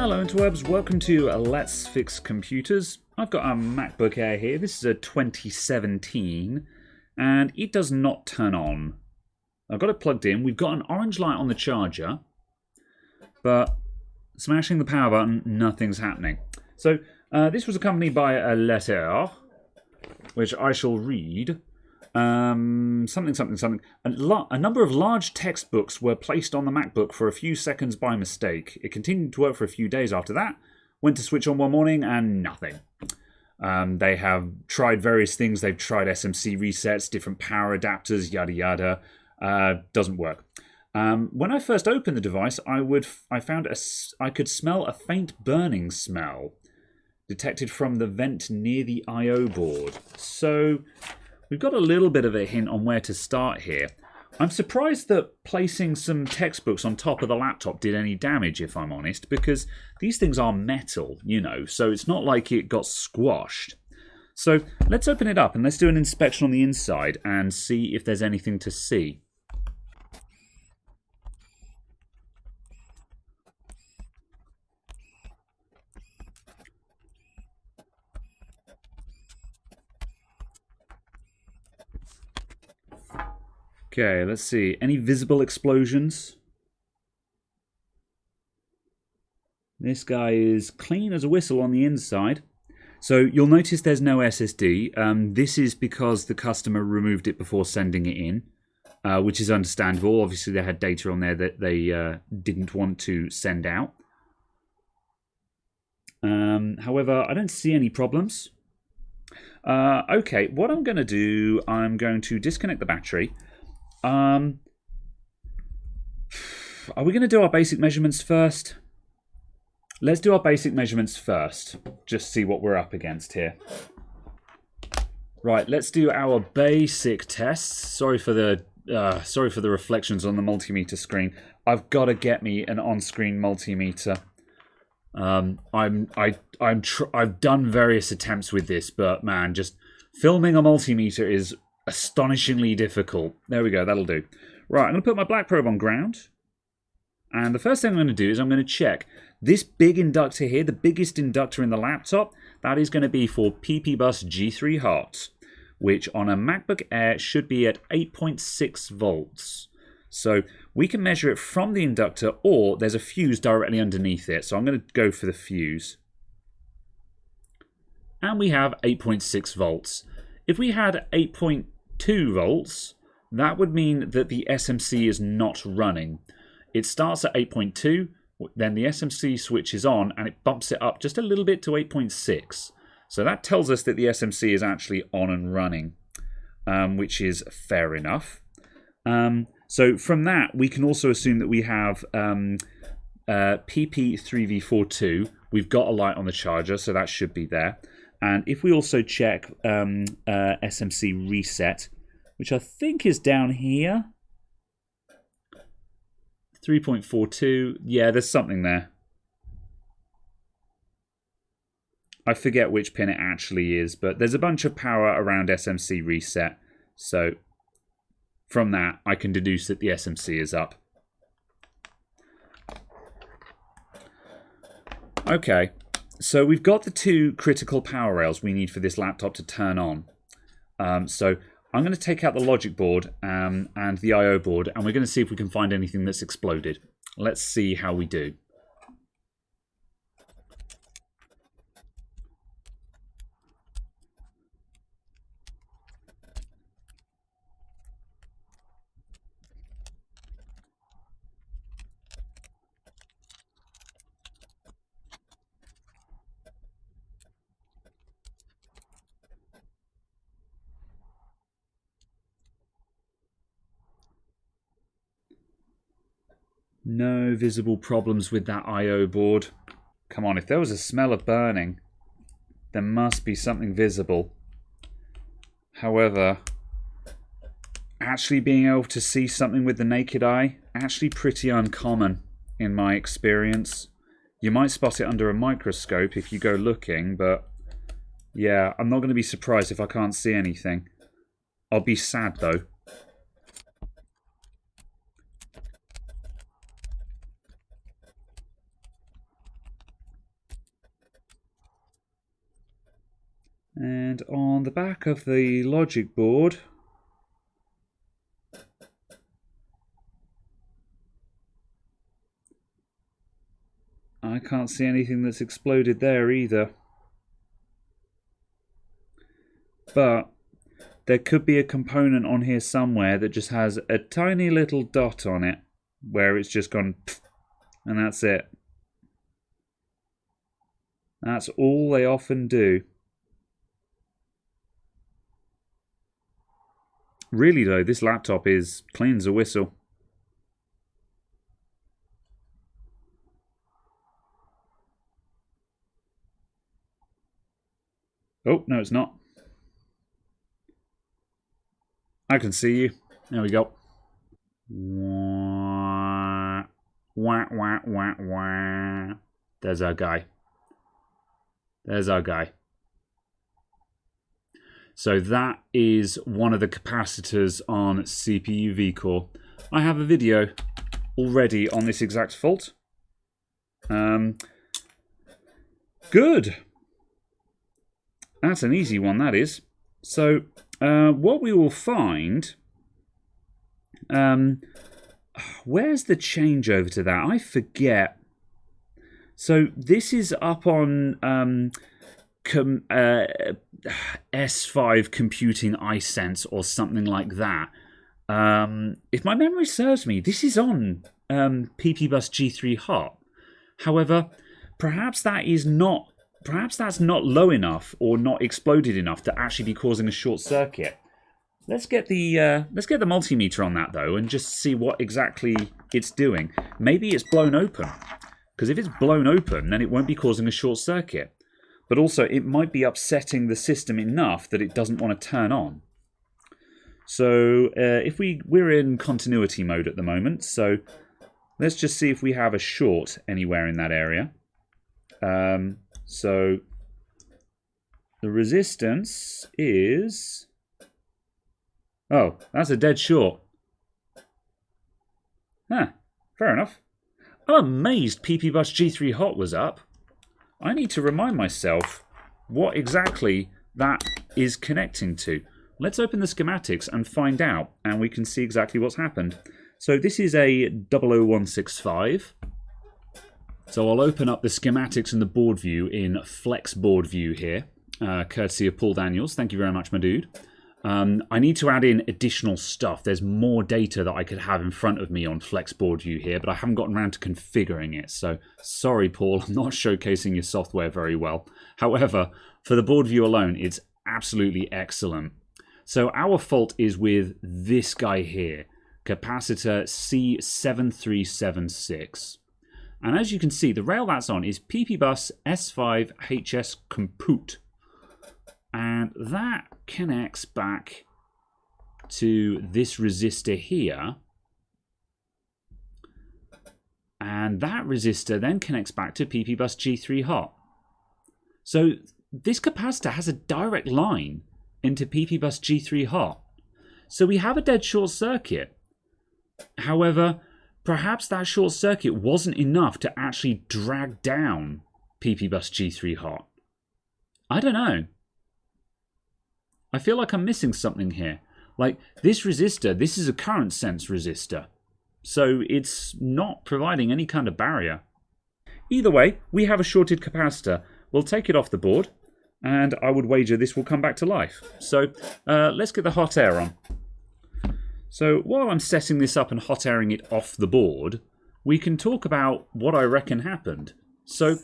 Hello interwebs, welcome to Let's Fix Computers. I've got a MacBook Air here. This is a 2017 and it does not turn on. I've got it plugged in. We've got an orange light on the charger, but smashing the power button, nothing's happening. So this was accompanied by a letter, which I shall read. Something. A number of large textbooks were placed on the MacBook for a few seconds by mistake. It continued to work for a few days after that. Went to switch on one morning and nothing. They have tried various things. They've tried SMC resets, different power adapters, yada yada. Doesn't work. When I first opened the device, I found I could smell a faint burning smell detected from the vent near the I/O board. So we've got a little bit of a hint on where to start here. I'm surprised that placing some textbooks on top of the laptop did any damage, if I'm honest, because these things are metal, you know, so it's not like it got squashed. So let's open it up and let's do an inspection on the inside and see if there's anything to see. Okay, let's see. Any visible explosions? This guy is clean as a whistle on the inside. So you'll notice there's no SSD. This is because the customer removed it before sending it in, which is understandable. Obviously, they had data on there that they didn't want to send out. However, I don't see any problems. Okay, what I'm going to do, I'm going to disconnect the battery. Are we going to do our basic measurements first? Let's do our basic measurements first. Just see what we're up against here. Right, let's do our basic tests. Sorry for the reflections on the multimeter screen. I've got to get me an on-screen multimeter. I've done various attempts with this, but man, just filming a multimeter is astonishingly difficult. There we go, that'll do. Right, I'm going to put my black probe on ground. And the first thing I'm going to do is I'm going to check this big inductor here, the biggest inductor in the laptop. That is going to be for PP bus G3 hot, which on a MacBook Air should be at 8.6 volts. So we can measure it from the inductor, or there's a fuse directly underneath it. So I'm going to go for the fuse. And we have 8.6 volts. If we had 8.2 volts, that would mean that the SMC is not running. It starts at 8.2, then the SMC switches on and it bumps it up just a little bit to 8.6. So that tells us that the SMC is actually on and running, which is fair enough. So from that, we can also assume that we have PP3V42. We've got a light on the charger, so that should be there. And if we also check SMC reset, which I think is down here, 3.42, yeah, there's something there. I forget which pin it actually is, but there's a bunch of power around SMC reset. So from that, I can deduce that the SMC is up. Okay. So we've got the two critical power rails we need for this laptop to turn on. So I'm going to take out the logic board and the I/O board, and we're going to see if we can find anything that's exploded. Let's see how we do. No visible problems with that I/O board. Come on, if there was a smell of burning, there must be something visible. However, actually being able to see something with the naked eye, actually pretty uncommon in my experience. You might spot it under a microscope if you go looking, but yeah, I'm not going to be surprised if I can't see anything. I'll be sad though. And on the back of the logic board, I can't see anything that's exploded there either. But there could be a component on here somewhere that just has a tiny little dot on it where it's just gone pfft, and that's it. That's all they often do. Really though, this laptop is clean as a whistle. Oh, no it's not. I can see you. There we go. Wah, wah, wah, wah, wah. There's our guy. There's our guy. So that is one of the capacitors on CPU Vcore. I have a video already on this exact fault. Good. That's an easy one, that is. So what we will find... where's the changeover to that? I forget. So this is up on S5 Computing iSense or something like that. If my memory serves me, this is on PPBus G3 Hot. However, perhaps that's not low enough or not exploded enough to actually be causing a short circuit. Let's get the multimeter on that though and just see what exactly it's doing. Maybe it's blown open, because if it's blown open, then it won't be causing a short circuit. But also, it might be upsetting the system enough that it doesn't want to turn on. So if we're in continuity mode at the moment, so let's just see if we have a short anywhere in that area. So the resistance is... Oh, that's a dead short. Huh, fair enough. I'm amazed PPBus G3 Hot was up. I need to remind myself what exactly that is connecting to. Let's open the schematics and find out, and we can see exactly what's happened. So this is a 00165. So I'll open up the schematics and the board view in Flex Board View here, courtesy of Paul Daniels. Thank you very much, my dude. I need to add in additional stuff. There's more data that I could have in front of me on Flex Board View here, but I haven't gotten around to configuring it. So sorry, Paul, I'm not showcasing your software very well. However, for the board view alone, it's absolutely excellent. So our fault is with this guy here, Capacitor C7376. And as you can see, the rail that's on is PPBus S5 HS Compute. And that connects back to this resistor here. And that resistor then connects back to PPBus G3 Hot. So this capacitor has a direct line into PPBus G3 Hot. So we have a dead short circuit. However, perhaps that short circuit wasn't enough to actually drag down PPBus G3 Hot. I don't know. I feel like I'm missing something here. Like this resistor, this is a current sense resistor. So it's not providing any kind of barrier. Either way, we have a shorted capacitor. We'll take it off the board, and I would wager this will come back to life. So let's get the hot air on. So while I'm setting this up and hot airing it off the board, we can talk about what I reckon happened. So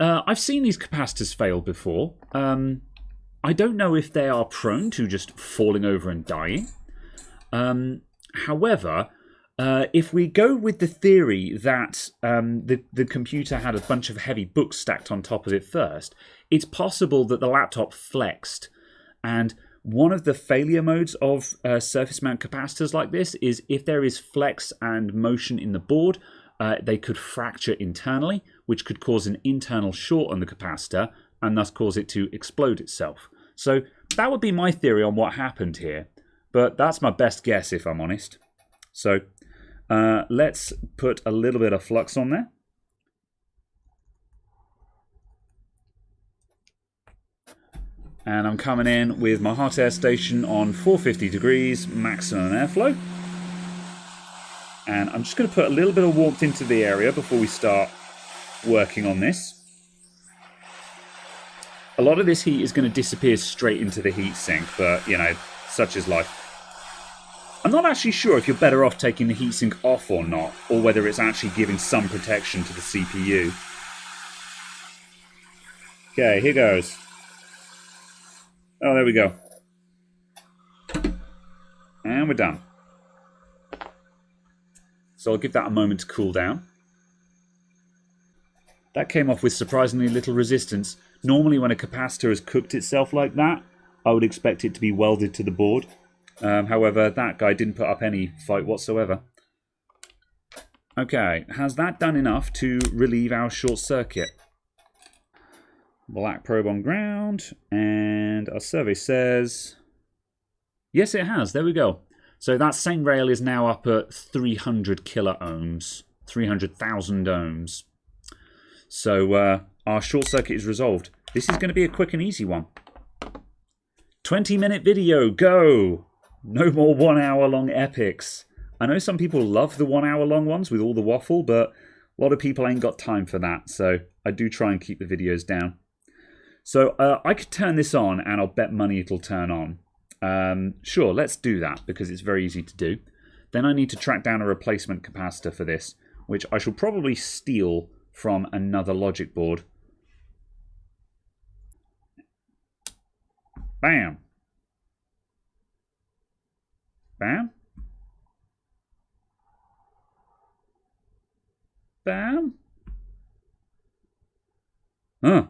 I've seen these capacitors fail before. I don't know if they are prone to just falling over and dying. However, if we go with the theory that the computer had a bunch of heavy books stacked on top of it first, it's possible that the laptop flexed. And one of the failure modes of surface mount capacitors like this is if there is flex and motion in the board, they could fracture internally, which could cause an internal short on the capacitor and thus cause it to explode itself. So that would be my theory on what happened here, but that's my best guess if I'm honest. So let's put a little bit of flux on there. And I'm coming in with my hot air station on 450 degrees, maximum airflow. And I'm just going to put a little bit of warmth into the area before we start working on this. A lot of this heat is going to disappear straight into the heatsink, but, you know, such is life. I'm not actually sure if you're better off taking the heatsink off or not, or whether it's actually giving some protection to the CPU. Okay, here goes. Oh, there we go. And we're done. So I'll give that a moment to cool down. That came off with surprisingly little resistance. Normally when a capacitor has cooked itself like that, I would expect it to be welded to the board. However, that guy didn't put up any fight whatsoever. Okay, has that done enough to relieve our short circuit? Black probe on ground, and our survey says... Yes, it has. There we go. So that same rail is now up at 300 kilo ohms. 300,000 ohms. So our short circuit is resolved. This is going to be a quick and easy one. 20-minute video, go! No more 1 hour long epics. I know some people love the 1 hour long ones with all the waffle, but a lot of people ain't got time for that. So I do try and keep the videos down. So I could turn this on and I'll bet money it'll turn on. Sure, let's do that because it's very easy to do. Then I need to track down a replacement capacitor for this, which I shall probably steal from another logic board. Bam. Bam. Bam. Huh.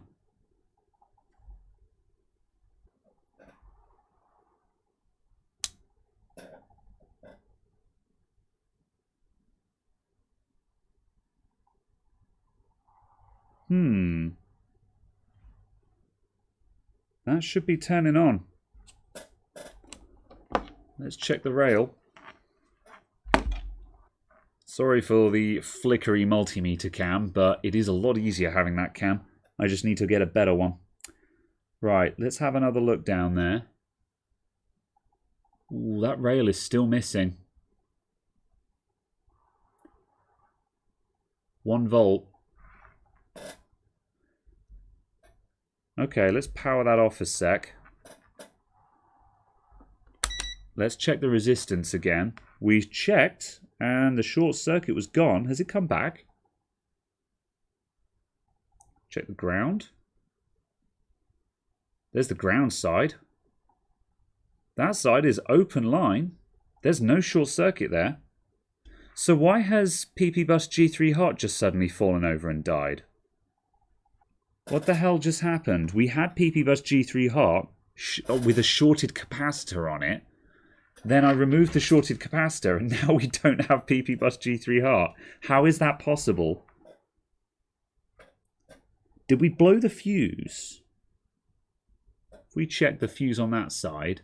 That should be turning on. Let's check the rail. Sorry for the flickery multimeter cam, but it is a lot easier having that cam. I just need to get a better one. Right, let's have another look down there. Ooh, that rail is still missing. 1 volt. Okay, let's power that off a sec. Let's check the resistance again. We checked, and the short circuit was gone. Has it come back? Check the ground. There's the ground side. That side is open line. There's no short circuit there. So why has PP Bus G3 Hot just suddenly fallen over and died? What the hell just happened? We had PP Bus G3 Hot with a shorted capacitor on it. Then I removed the shorted capacitor and now we don't have PP Bus G3 Hot. How is that possible? Did we blow the fuse? If we check the fuse on that side,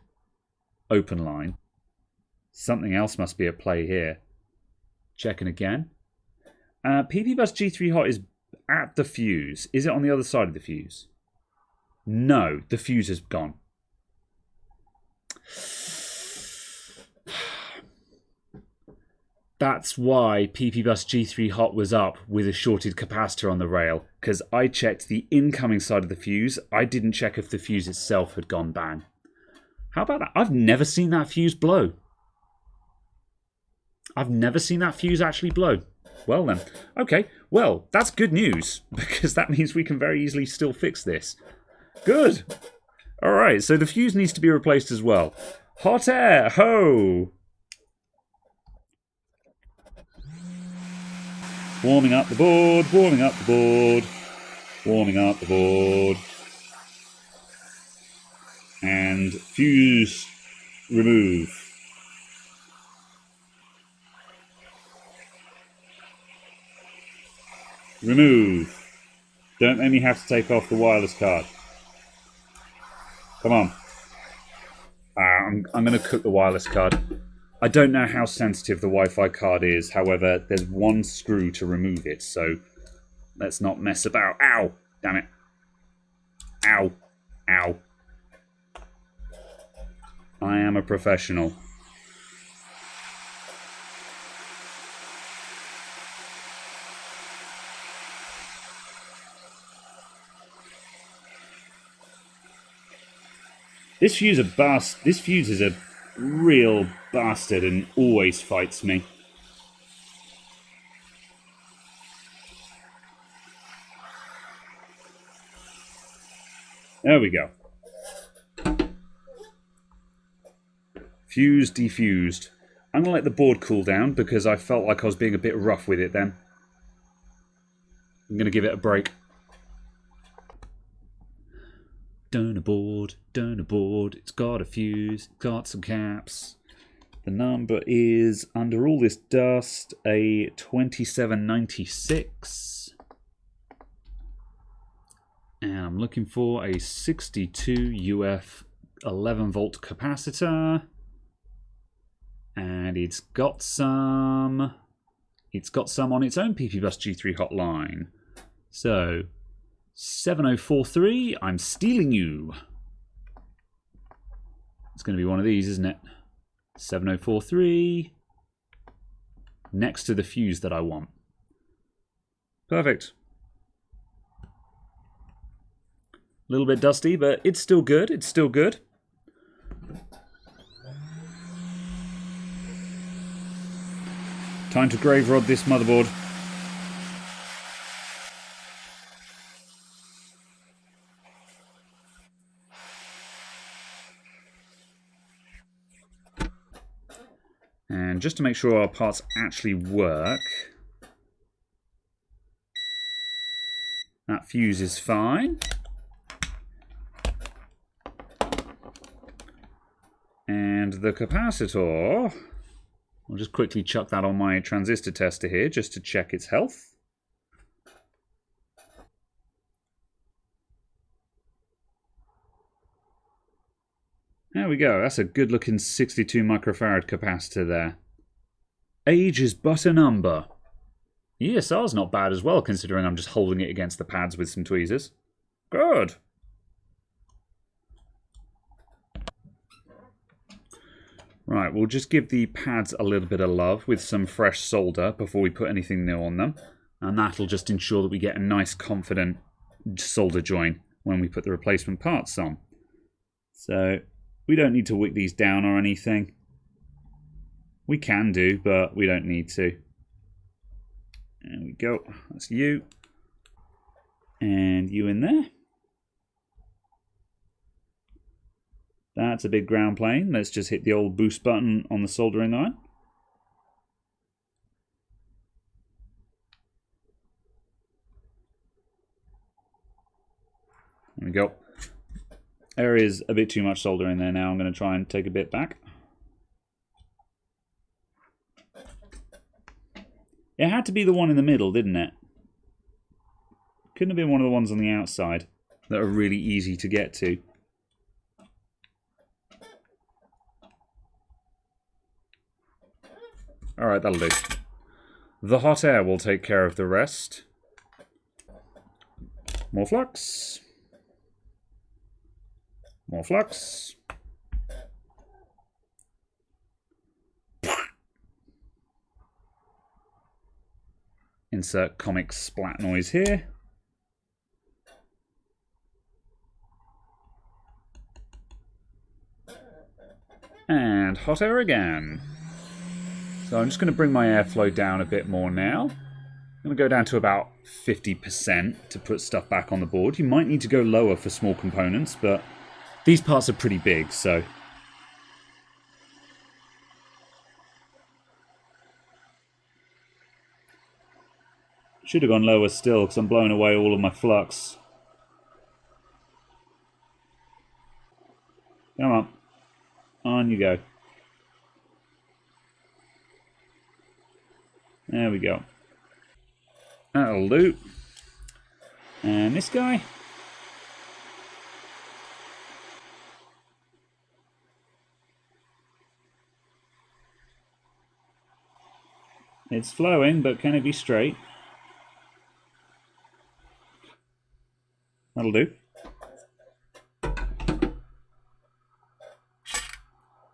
open line. Something else must be at play here. Checking again. PP Bus G3 Hot is at the fuse. Is it on the other side of the fuse? No, the fuse is gone. That's why PP Bus G3 Hot was up with a shorted capacitor on the rail, because I checked the incoming side of the fuse. I didn't check if the fuse itself had gone bang. How about that? I've never seen that fuse blow. I've never seen that fuse actually blow. Well then, okay, well, that's good news, because that means we can very easily still fix this. Good! Alright, so the fuse needs to be replaced as well. Hot air, ho! Warming up the board, warming up the board, warming up the board. And fuse remove. Remove. Don't make me have to take off the wireless card. Come on. I'm going to cook the wireless card. I don't know how sensitive the Wi-Fi card is. However, there's one screw to remove it. So let's not mess about. Ow! Damn it. Ow. Ow. I am a professional. This fuse is a real bastard and always fights me. There we go. Fuse defused. I'm going to let the board cool down because I felt like I was being a bit rough with it then. I'm going to give it a break. Done a board, it's got a fuse, got some caps. The number is, under all this dust, a 2796. And I'm looking for a 62 UF 11 volt capacitor. And it's got some on its own PP Bus G3 hotline. So 7043, I'm stealing you. It's going to be one of these, isn't it? 7043, next to the fuse that I want. Perfect. A little bit dusty, but it's still good. It's still good. Time to grave rod this motherboard. And just to make sure our parts actually work, that fuse is fine. And the capacitor, I'll just quickly chuck that on my transistor tester here just to check its health. There we go, that's a good looking 62 microfarad capacitor there. Age is but a number. ESR's not bad as well, considering I'm just holding it against the pads with some tweezers. Good. Right, we'll just give the pads a little bit of love with some fresh solder before we put anything new on them. And that'll just ensure that we get a nice, confident solder join when we put the replacement parts on. So we don't need to wick these down or anything. We can do, but we don't need to. There we go. That's you. And you in there. That's a big ground plane. Let's just hit the old boost button on the soldering iron. There we go. There is a bit too much solder in there now. I'm going to try and take a bit back. It had to be the one in the middle, didn't it? Couldn't have been one of the ones on the outside that are really easy to get to. Alright, that'll do. The hot air will take care of the rest. More flux. More flux. Insert comic splat noise here. And hot air again. So I'm just going to bring my airflow down a bit more now. I'm going to go down to about 50% to put stuff back on the board. You might need to go lower for small components, but these parts are pretty big, so... Should have gone lower still, because I'm blowing away all of my flux. Come on. On you go. There we go. That'll do. And this guy. It's flowing, but can it be straight? That'll do.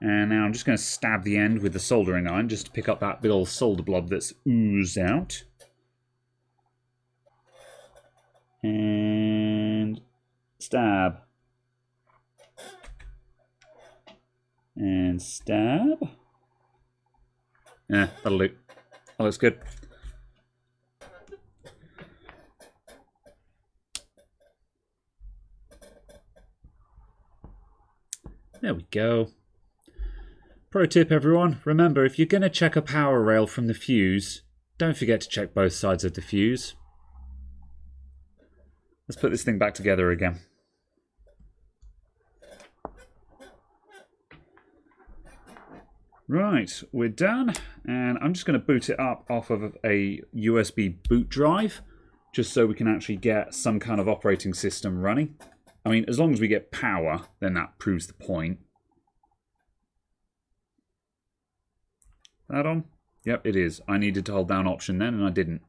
And now I'm just going to stab the end with the soldering iron just to pick up that big old solder blob that's oozed out. And stab. And stab. Yeah, that'll do. That looks good. There we go. Pro tip, everyone. Remember, if you're going to check a power rail from the fuse, don't forget to check both sides of the fuse. Let's put this thing back together again. Right, we're done. And I'm just going to boot it up off of a USB boot drive, just so we can actually get some kind of operating system running. I mean, as long as we get power, then that proves the point. That on? Yep, it is. I needed to hold down Option then, and I didn't.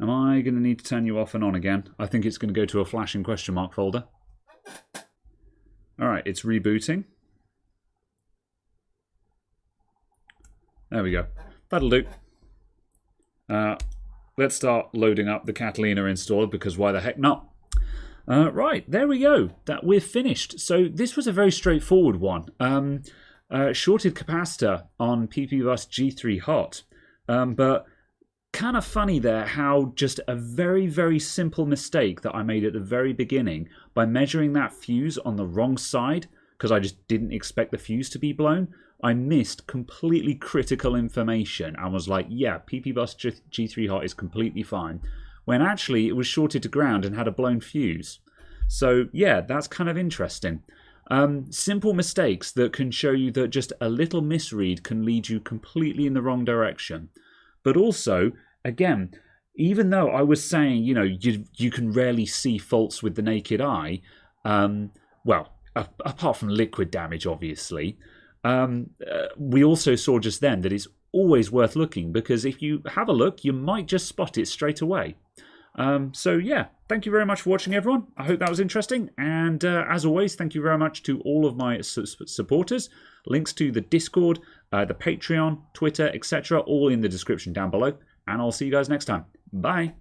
Am I going to need to turn you off and on again? I think it's going to go to a flashing question mark folder. Alright, it's rebooting. There we go. That'll do. Let's start loading up the Catalina installer, because why the heck not? Right, there we go. That we're finished. So this was a very straightforward one. Shorted capacitor on PP bus G3 hot. But kind of funny there how just a very, very simple mistake that I made at the very beginning by measuring that fuse on the wrong side, because I just didn't expect the fuse to be blown. I missed completely critical information and was like, yeah, PP bus G3 hot is completely fine, when actually it was shorted to ground and had a blown fuse. So yeah, that's kind of interesting. Simple mistakes that can show you that just a little misread can lead you completely in the wrong direction. But also, again, even though I was saying, you know, you can rarely see faults with the naked eye, well, apart from liquid damage, obviously, we also saw just then that it's always worth looking, because if you have a look, you might just spot it straight away. So yeah, thank you very much for watching, everyone. I hope that was interesting. And as always, thank you very much to all of my supporters. Links to the Discord, the Patreon, Twitter, etc. all in the description down below. And I'll see you guys next time. Bye.